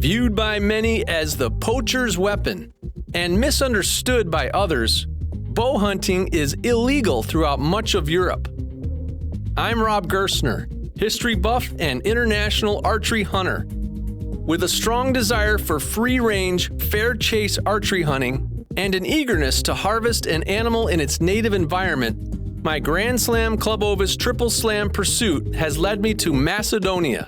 Viewed by many as the poacher's weapon and misunderstood by others, bow hunting is illegal throughout much of Europe. I'm Rob Gerstner, history buff and international archery hunter. With a strong desire for free-range, fair chase archery hunting and an eagerness to harvest an animal in its native environment, my Grand Slam Club Ovis Triple Slam pursuit has led me to Macedonia.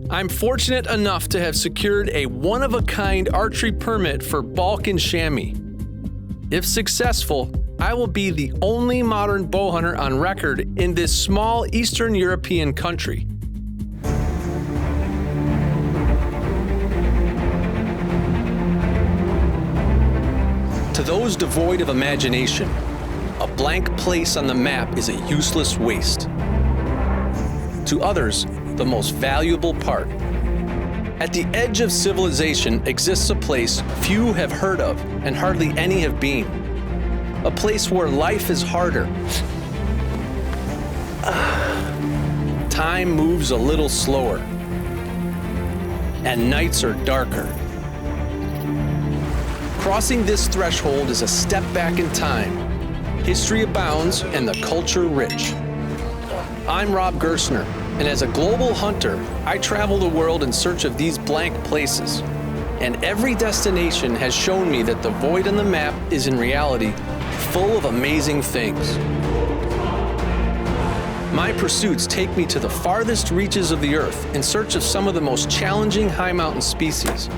I'm fortunate enough to have secured a one-of-a-kind archery permit for Balkan Chamois. If successful, I will be the only modern bow hunter on record in this small Eastern European country. To those devoid of imagination, a blank place on the map is a useless waste. To others, the most valuable part. At the edge of civilization exists a place few have heard of and hardly any have been. A place where life is harder. Time moves a little slower. And nights are darker. Crossing this threshold is a step back in time. History abounds and the culture rich. I'm Rob Gerstner, and as a global hunter, I travel the world in search of these blank places. And every destination has shown me that the void on the map is in reality full of amazing things. My pursuits take me to the farthest reaches of the earth in search of some of the most challenging high mountain species.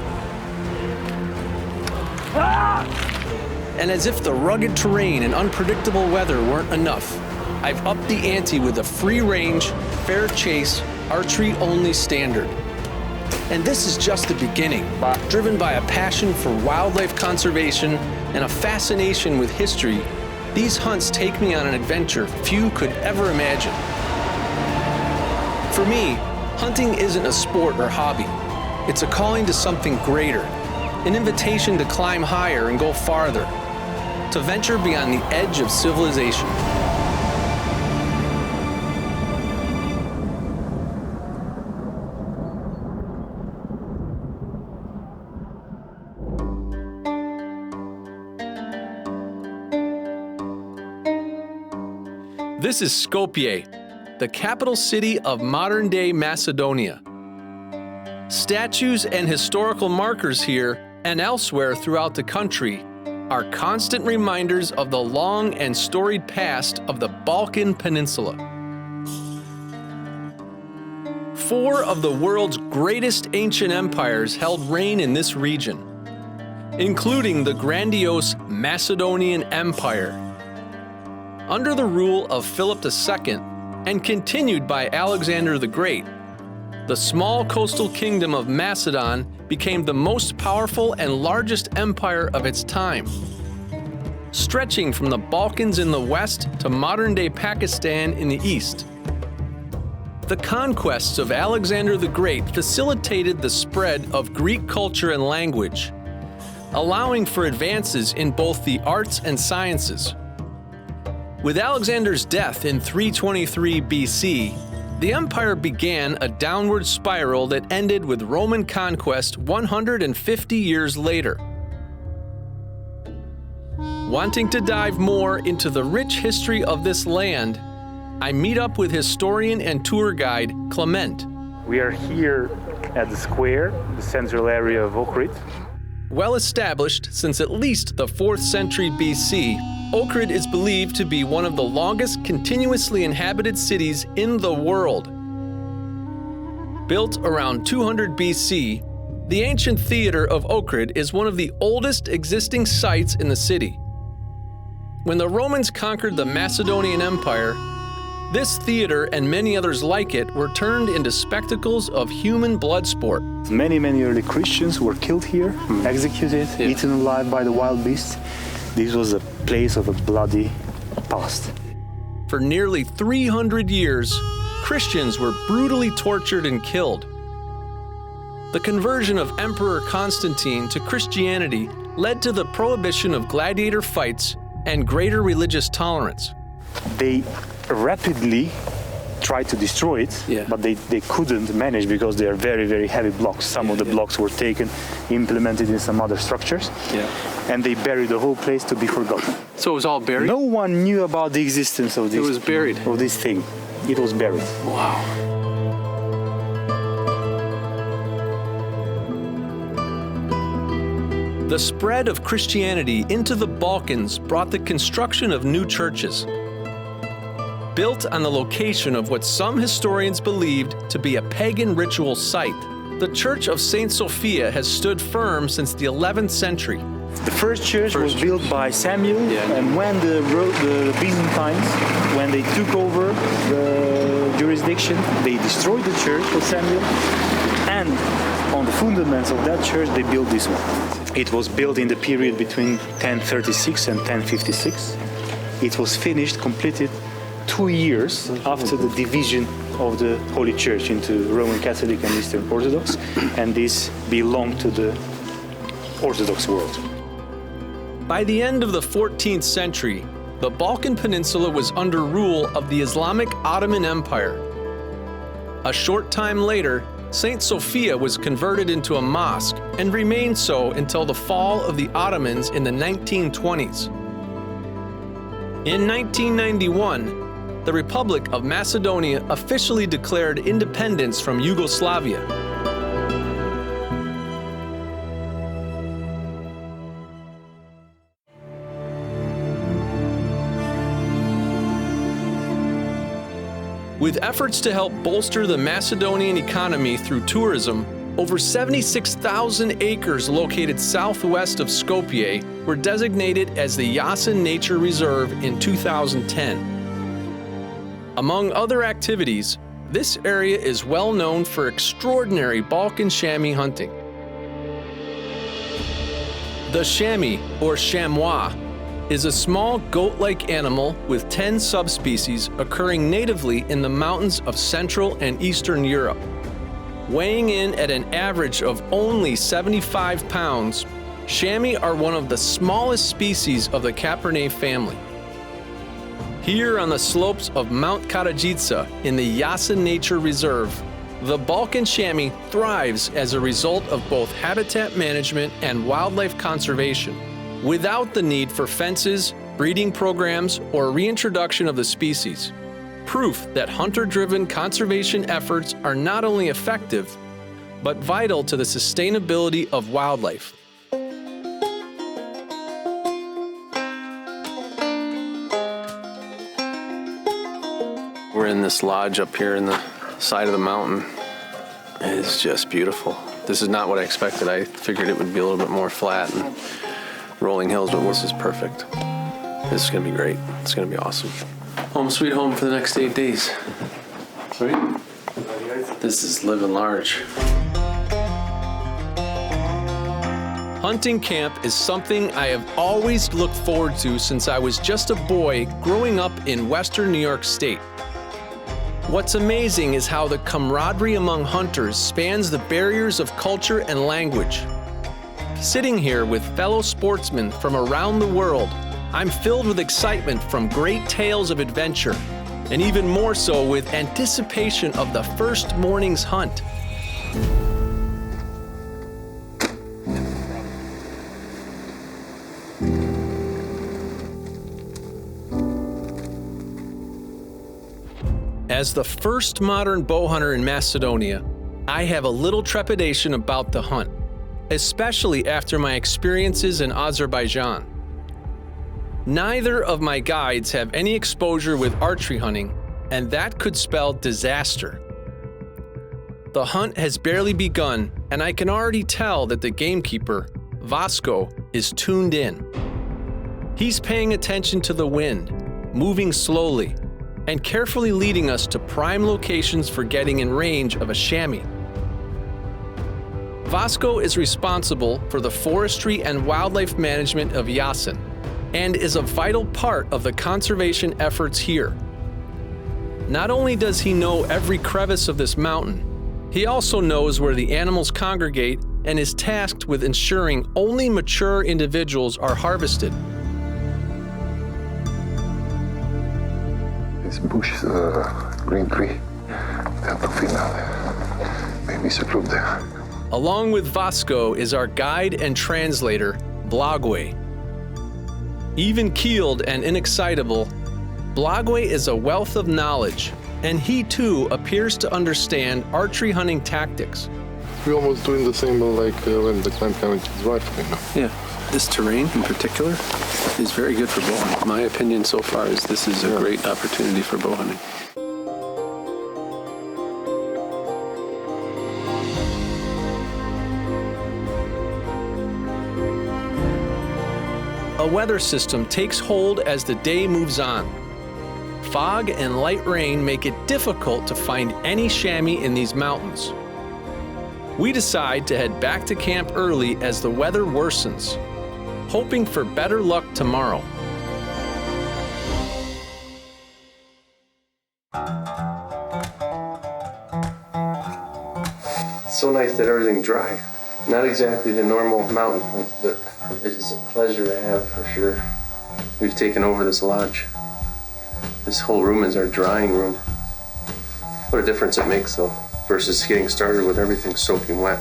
And as if the rugged terrain and unpredictable weather weren't enough, I've upped the ante with a free-range, fair chase, archery-only standard. And this is just the beginning, driven by a passion for wildlife conservation and a fascination with history. These hunts take me on an adventure few could ever imagine. For me, hunting isn't a sport or hobby. It's a calling to something greater, an invitation to climb higher and go farther, to venture beyond the edge of civilization. This is Skopje, the capital city of modern-day Macedonia. Statues and historical markers here and elsewhere throughout the country are constant reminders of the long and storied past of the Balkan Peninsula. 4 of the world's greatest ancient empires held reign in this region, including the grandiose Macedonian Empire, under the rule of Philip II and continued by Alexander the Great. The small coastal kingdom of Macedon became the most powerful and largest empire of its time, stretching from the Balkans in the west to modern-day Pakistan in the east. The conquests of Alexander the Great facilitated the spread of Greek culture and language, allowing for advances in both the arts and sciences. With Alexander's death in 323 BC, the empire began a downward spiral that ended with Roman conquest 150 years later. Wanting to dive more into the rich history of this land, I meet up with historian and tour guide Clement. We are here at the square, the central area of Ohrid. Well established since at least the 4th century BC, Ohrid is believed to be one of the longest continuously inhabited cities in the world. Built around 200 BC, the ancient theater of Ohrid is one of the oldest existing sites in the city. When the Romans conquered the Macedonian Empire, this theater and many others like it were turned into spectacles of human blood sport. Many early Christians were killed here, executed, eaten alive by the wild beasts. This was a place of a bloody past. For nearly 300 years, Christians were brutally tortured and killed. The conversion of Emperor Constantine to Christianity led to the prohibition of gladiator fights and greater religious tolerance. They rapidly tried to destroy it, Yeah. but they couldn't manage because they are very, very heavy blocks. Some of the blocks were taken, implemented in some other structures, and they buried the whole place to be forgotten. So it was all buried? No one knew about the existence of this. It was buried. Of this thing. It was buried. Wow. The spread of Christianity into the Balkans brought the construction of new churches. Built on the location of what some historians believed to be a pagan ritual site, the Church of St. Sophia has stood firm since the 11th century. The first church was built by Samuel, and when the Byzantines, when they took over the jurisdiction, they destroyed the church of Samuel, and on the fundaments of that church, they built this one. It was built in the period between 1036 and 1056. It was finished, completed 2 years after the division of the Holy Church into Roman Catholic and Eastern Orthodox, and this belonged to the Orthodox world. By the end of the 14th century, the Balkan Peninsula was under rule of the Islamic Ottoman Empire. A short time later, St. Sophia was converted into a mosque and remained so until the fall of the Ottomans in the 1920s. In 1991, the Republic of Macedonia officially declared independence from Yugoslavia. With efforts to help bolster the Macedonian economy through tourism, over 76,000 acres located southwest of Skopje were designated as the Yasin Nature Reserve in 2010. Among other activities, this area is well known for extraordinary Balkan chamois hunting. The chamois, or chamois, is a small goat-like animal with 10 subspecies occurring natively in the mountains of Central and Eastern Europe. Weighing in at an average of only 75 pounds, chamois are one of the smallest species of the Capernet family. Here on the slopes of Mount Karadžica in the Yasin Nature Reserve, the Balkan chamois thrives as a result of both habitat management and wildlife conservation, without the need for fences, breeding programs, or reintroduction of the species. Proof that hunter-driven conservation efforts are not only effective, but vital to the sustainability of wildlife. We're in this lodge up here in the side of the mountain. It's just beautiful. This is not what I expected. I figured it would be a little bit more flat and rolling hills, but this is perfect. This is gonna be great. It's gonna be awesome. Home sweet home for the next 8 days. Right? This is living large. Hunting camp is something I have always looked forward to since I was just a boy growing up in Western New York State. What's amazing is how the camaraderie among hunters spans the barriers of culture and language. Sitting here with fellow sportsmen from around the world, I'm filled with excitement from great tales of adventure, and even more so with anticipation of the first morning's hunt. As the first modern bow hunter in Macedonia, I have a little trepidation about the hunt, especially after my experiences in Azerbaijan. Neither of my guides have any exposure with archery hunting, and that could spell disaster. The hunt has barely begun, and I can already tell that the gamekeeper, Vasco, is tuned in. He's paying attention to the wind, moving slowly, and carefully leading us to prime locations for getting in range of a chamois. Vasco is responsible for the forestry and wildlife management of Yasin, and is a vital part of the conservation efforts here. Not only does he know every crevice of this mountain, he also knows where the animals congregate and is tasked with ensuring only mature individuals are harvested. This bush green tree. Tento finale. Maybe it's a group there. Along with Vasco is our guide and translator, Blagoj. Even keeled and inexcitable, Blagoj is a wealth of knowledge, and he too appears to understand archery hunting tactics. We're almost doing the same like when the client came with his wife, you know. Yeah, this terrain in particular is very good for bow hunting. My opinion so far is this is a great opportunity for bow hunting. A weather system takes hold as the day moves on. Fog and light rain make it difficult to find any chamois in these mountains. We decide to head back to camp early as the weather worsens, hoping for better luck tomorrow. It's so nice that everything's dry. Not exactly the normal mountain hunt, but it is a pleasure to have for sure. We've taken over this lodge. This whole room is our drying room. What a difference it makes though, versus getting started with everything soaking wet.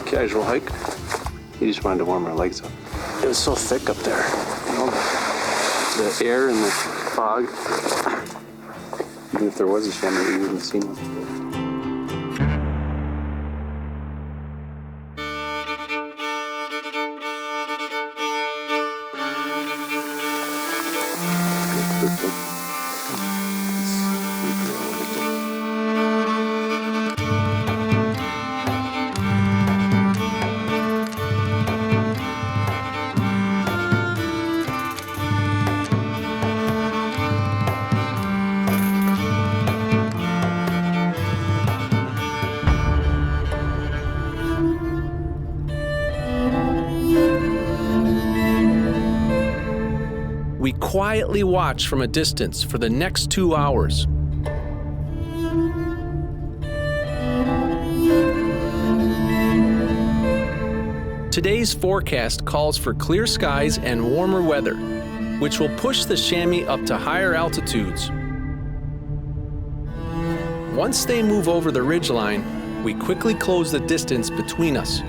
Casual hike. He just wanted to warm our legs up. It was so thick up there. You know, the air and the fog. Even if there was a chamois, we wouldn't have seen one. We quietly watch from a distance for the next 2 hours. Today's forecast calls for clear skies and warmer weather, which will push the chamois up to higher altitudes. Once they move over the ridgeline, we quickly close the distance between us.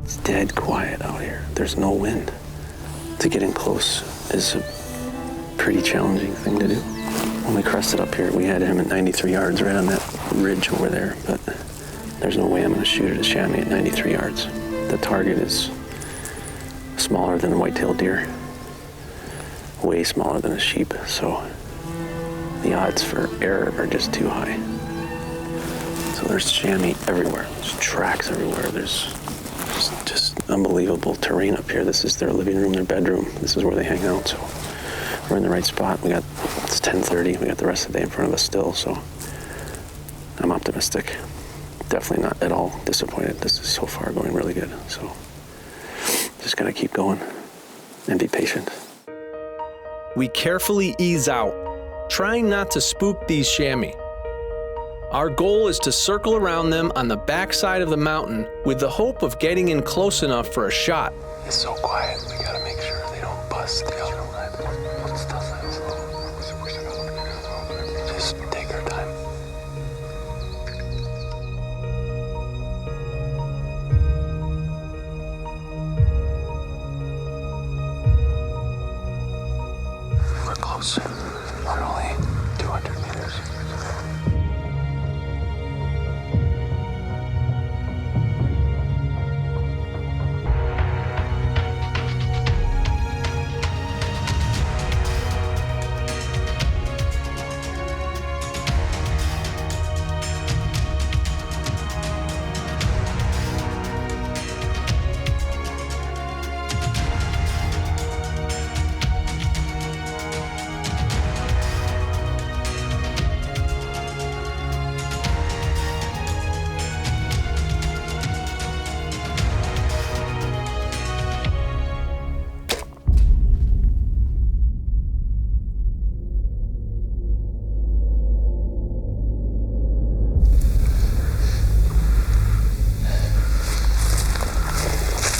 It's dead quiet out here. There's no wind. To get in close is a pretty challenging thing to do. When we crested up here, we had him at 93 yards right on that ridge over there, but there's no way I'm going to shoot at a chamois at 93 yards. The target is smaller than a white-tailed deer, way smaller than a sheep, so the odds for error are just too high. So there's chamois everywhere. There's tracks everywhere. There's just unbelievable terrain up here. This is their living room, their bedroom. This is where they hang out, so we're in the right spot. It's 10:30. We got the rest of the day in front of us still, so I'm optimistic. Definitely not at all disappointed. This is so far going really good, so just gotta keep going and be patient. We carefully ease out, trying not to spook these chamois. Our goal is to circle around them on the backside of the mountain with the hope of getting in close enough for a shot. It's so quiet. We gotta make sure they don't bust the other line. Just take our time. We're close. We're only 200 meters.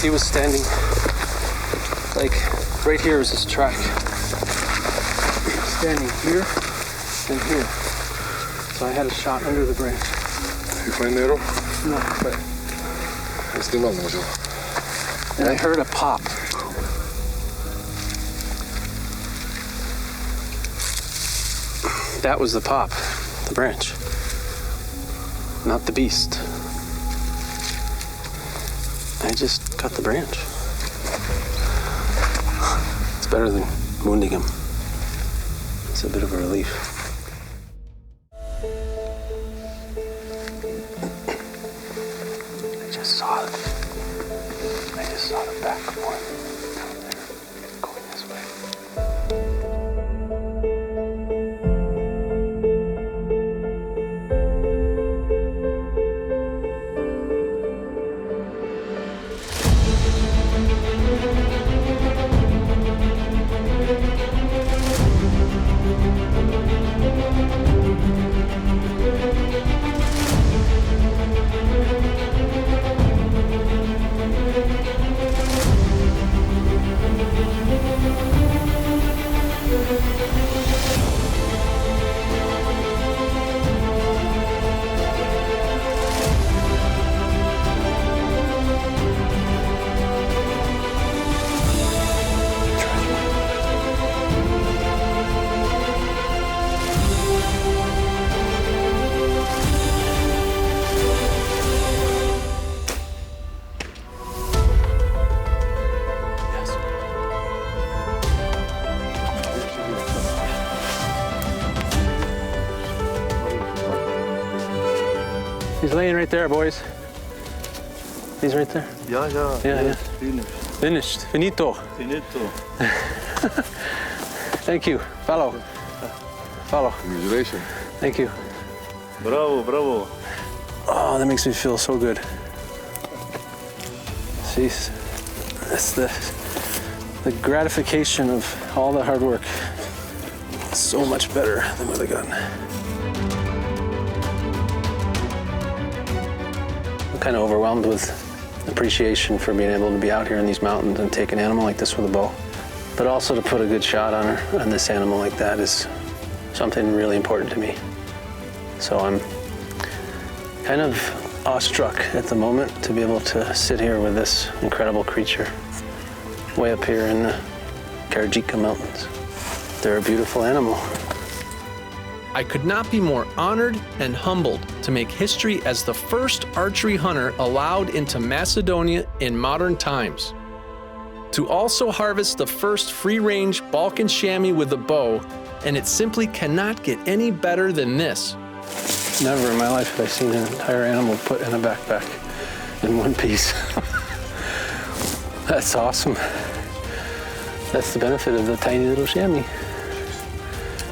He was standing, like, right here was his track. Standing here and here. So I had a shot under the branch. You find the arrow? No, but... Estimamos. And I heard a pop. That was the pop, the branch, not the beast. I just cut the branch. It's better than wounding him. It's a bit of a relief. I just saw it. I just saw the back of one down there, going this way. He's laying right there, boys. He's right there. Yeah. Finished. Finito. Thank you. Follow. Congratulations. Thank you. Bravo. Oh, that makes me feel so good. Jeez. That's the gratification of all the hard work. It's so much better than with a gun. I'm kind of overwhelmed with appreciation for being able to be out here in these mountains and take an animal like this with a bow. But also to put a good shot on this animal like that is something really important to me. So I'm kind of awestruck at the moment to be able to sit here with this incredible creature way up here in the Karadžica Mountains. They're a beautiful animal. I could not be more honored and humbled to make history as the first archery hunter allowed into Macedonia in modern times. To also harvest the first free-range Balkan chamois with a bow, and it simply cannot get any better than this. Never in my life have I seen an entire animal put in a backpack in one piece. That's awesome. That's the benefit of the tiny little chamois.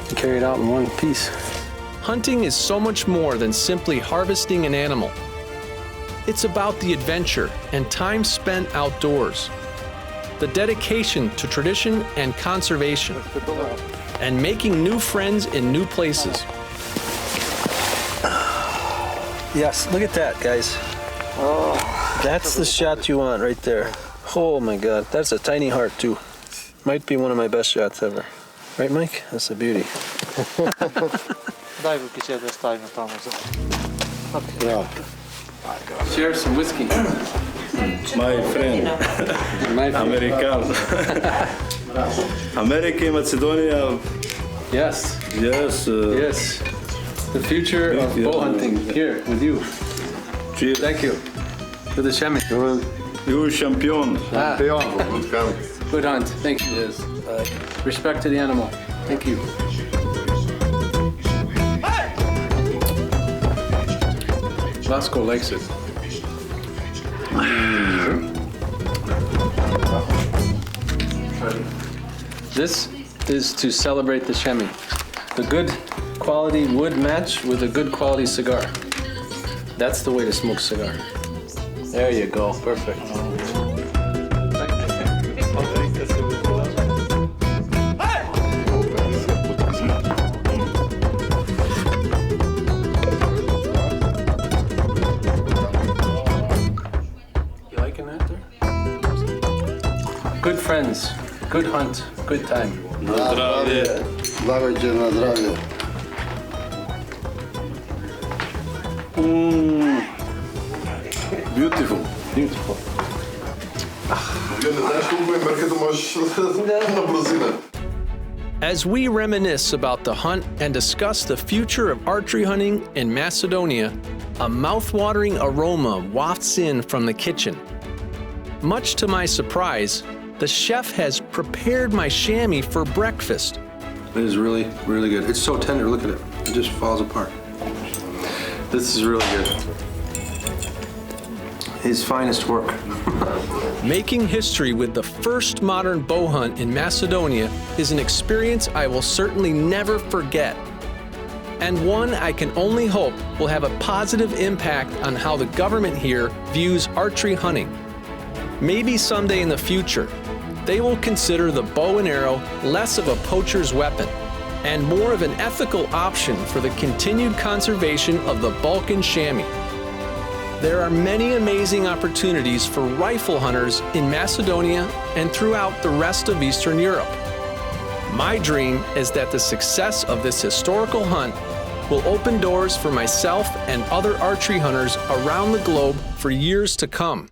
You carry it out in one piece. Hunting is so much more than simply harvesting an animal. It's about the adventure and time spent outdoors, the dedication to tradition and conservation, and making new friends in new places. Yes, look at that, guys. Oh, that's the shot you want right there. Oh my God, that's a tiny heart too. Might be one of my best shots ever. Right, Mike? That's a beauty. Share some whiskey. My friend, American. America, Macedonia. Yes. Yes. Yes. The future of bow hunting here with you. Cheers. Thank you. For the chamois. You champion. Good hunt. Thank you. Yes. Respect to the animal. Thank you. Vasco likes it. This is to celebrate the chamois. The good quality wood match with a good quality cigar. That's the way to smoke cigar. There you go. Perfect. You liking that there? friends. Good hunt, good time. Zdravlje. Zdravlje na zdravlje. Beautiful. Beautiful. As we reminisce about the hunt and discuss the future of archery hunting in Macedonia, a mouth-watering aroma wafts in from the kitchen. Much to my surprise, the chef has prepared my chamois for breakfast. It is really, really good. It's so tender, look at it. It just falls apart. This is really good. His finest work. Making history with the first modern bow hunt in Macedonia is an experience I will certainly never forget, and one I can only hope will have a positive impact on how the government here views archery hunting. Maybe someday in the future, they will consider the bow and arrow less of a poacher's weapon and more of an ethical option for the continued conservation of the Balkan Chamois. There are many amazing opportunities for rifle hunters in Macedonia and throughout the rest of Eastern Europe. My dream is that the success of this historical hunt will open doors for myself and other archery hunters around the globe for years to come.